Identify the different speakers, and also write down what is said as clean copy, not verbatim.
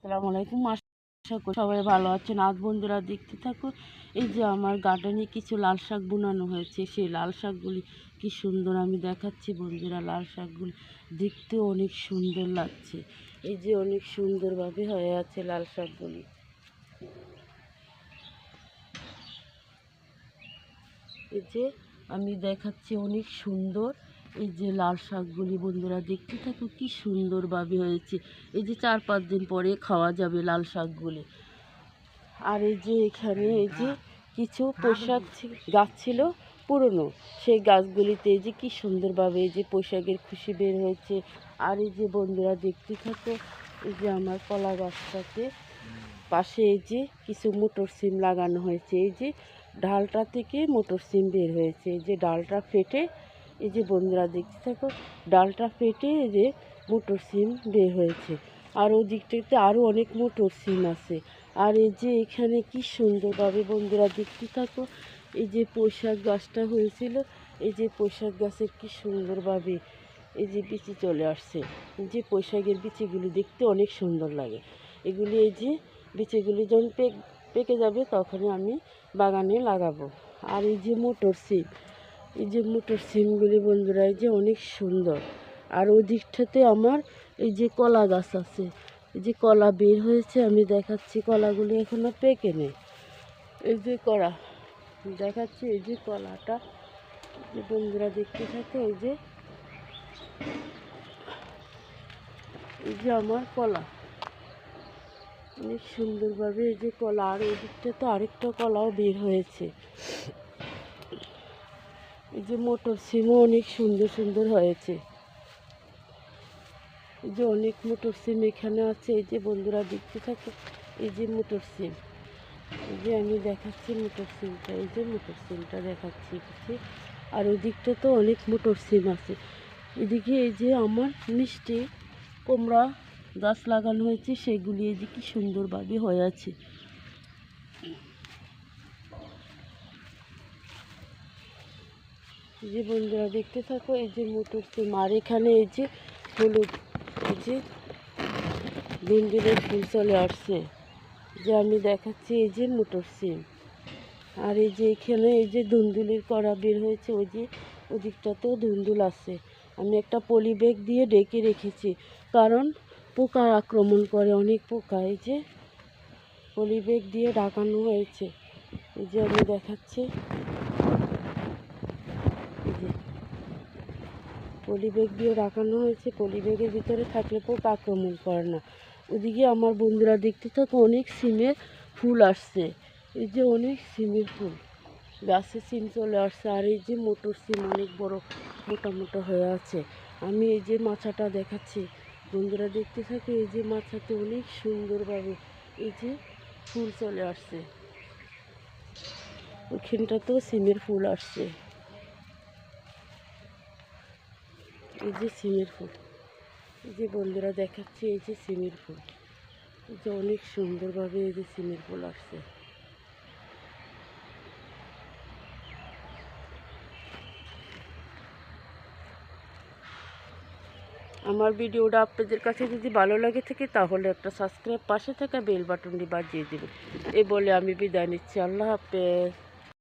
Speaker 1: আসসালামু আলাইকুম। আশা করি সবাই ভালো আছেন। আজ বন্ধুরা দেখতে থাকো, এই যে আমার গার্ডেনে কিছু লাল শাক বুনানো হয়েছে। সেই লাল শাকগুলি কি সুন্দর আমি দেখাচ্ছি বন্ধুরা। লাল শাকগুলি দেখতে অনেক সুন্দর লাগছে। এই যে অনেক সুন্দরভাবে হয়ে আছে লাল শাকগুলি। এই যে আমি দেখাচ্ছি অনেক সুন্দর। এই যে লাল শাকগুলি বন্ধুরা দেখতে থাকো, কি সুন্দরভাবে হয়েছে। এই যে 4-5 দিন পরে খাওয়া যাবে লাল শাকগুলি। আর এই যে এখানে এই যে কিছু পোশাক গাছ ছিল পুরনো, সেই গাছগুলিতে এই যে কি সুন্দরভাবে এই যে পোশাকের খুশি বের হয়েছে। আর এই যে বন্ধুরা দেখতে থাকো, এই যে আমার কলা গাছটাতে পাশে এই যে কিছু মোটর সিম লাগানো হয়েছে। এই যে ডালটা থেকে মোটর সিম বের হয়েছে। এই যে ডালটা ফেটে, এই যে বন্ধুরা দেখতে থাকো, ডালটা ফেটে এই যে মোটর সিম বের হয়েছে। আর ওই দিকটাতে আরও অনেক মোটর সিম আছে। আর এই যে এখানে কি সুন্দরভাবে বন্ধুরা দেখতে থাকো, এই যে পোশাক গাছটা হয়েছিল, এই যে পোশাক গাছের কি সুন্দরভাবে এই যে বিচি চলে আসছে। যে পোশাকের বিচিগুলি দেখতে অনেক সুন্দর লাগে। এগুলি এই যে বিচিগুলি যখন পেকে যাবে তখনই আমি বাগানে লাগাবো। আর এই যে মোটর সিম, এই যে মোটর সিমগুলি বন্ধুরা এই যে অনেক সুন্দর। আর ওই দিকটাতে আমার এই যে কলা গাছ আছে, এই যে কলা বের হয়েছে, আমি দেখাচ্ছি। কলাগুলি এখনো পেকে নেই। এই যে কলা দেখাচ্ছি, এই যে কলাটা যে বন্ধুরা দেখতে থাকে, এই যে আমার কলা অনেক সুন্দরভাবে এই যে কলা। আর ওই দিকটা তো আরেকটা কলাও বের হয়েছে। এই যে মোটর সিমও অনেক সুন্দর সুন্দর হয়েছে। এই যে অনেক মোটর সিম এখানে আছে। এই যে বন্ধুরা দেখতে থাকে, এই যে মোটর সিম, এই যে আমি দেখাচ্ছি মোটর সিমটা, এই যে মোটর সিমটা দেখাচ্ছি। আর ওই দিকটা তো অনেক মোটর সিম আছে। এদিকে এই যে আমার মিষ্টি কুমড়া গাছ লাগানো হয়েছে, সেগুলি এই যে কি সুন্দরভাবে হয়ে আছে। এই যে বন্ধুরা দেখতে থাকো, এই যে মোটর সিম। আর এখানে এই যে হলুদ, এই যে দুন্দুলের ফুল চলে আসছে, যে আমি দেখাচ্ছি। এই যে মোটর সিম। আর এই যে এখানে এই যে ধুন্দুলির কড়া বের হয়েছে, ওই যে ওদিকটাতেও ধুন্দুল আছে। আমি একটা পলি ব্যাগ দিয়ে ডেকে রেখেছি, কারণ পোকা আক্রমণ করে, অনেক পোকা। এই যে পলি ব্যাগ দিয়ে ঢাকানো হয়েছে, এই যে আমি দেখাচ্ছি। এই যে পলি ব্যাগ দিয়ে রাখানো হয়েছে, পলি ব্যাগের ভিতরে থাকলে পোকা আক্রমণ করে না। ওদিকে আমার বন্ধুরা দেখতে থাকো, অনেক সিমের ফুল আসছে। এই যে অনেক সিমের ফুল গাছে সিম চলে আসছে। আর এই যে মোটর সিম অনেক বড় মোটা মোটা হয়ে আছে। আমি এই যে মাছাটা দেখাচ্ছি বন্ধুরা দেখতে থাকি, এই যে মাছাতে অনেক সুন্দরভাবে এই যে ফুল চলে আসছে। ওইখানটাতেও সিমের ফুল আসছে। এই যে সিমের ফুল, এই যে বন্ধুরা দেখাচ্ছি, এই যে সিমের ফুল, এই যে অনেক সুন্দরভাবে এই যে সিমের ফুল আসছে। আমার ভিডিওটা আপনাদের কাছে যদি ভালো লাগে থাকে, তাহলে একটা সাবস্ক্রাইব, পাশে থাকা বেল বাটনটি বাজিয়ে দেবেন। এই বলে আমি বিদায় নিচ্ছি। আল্লাহ হাফেজ।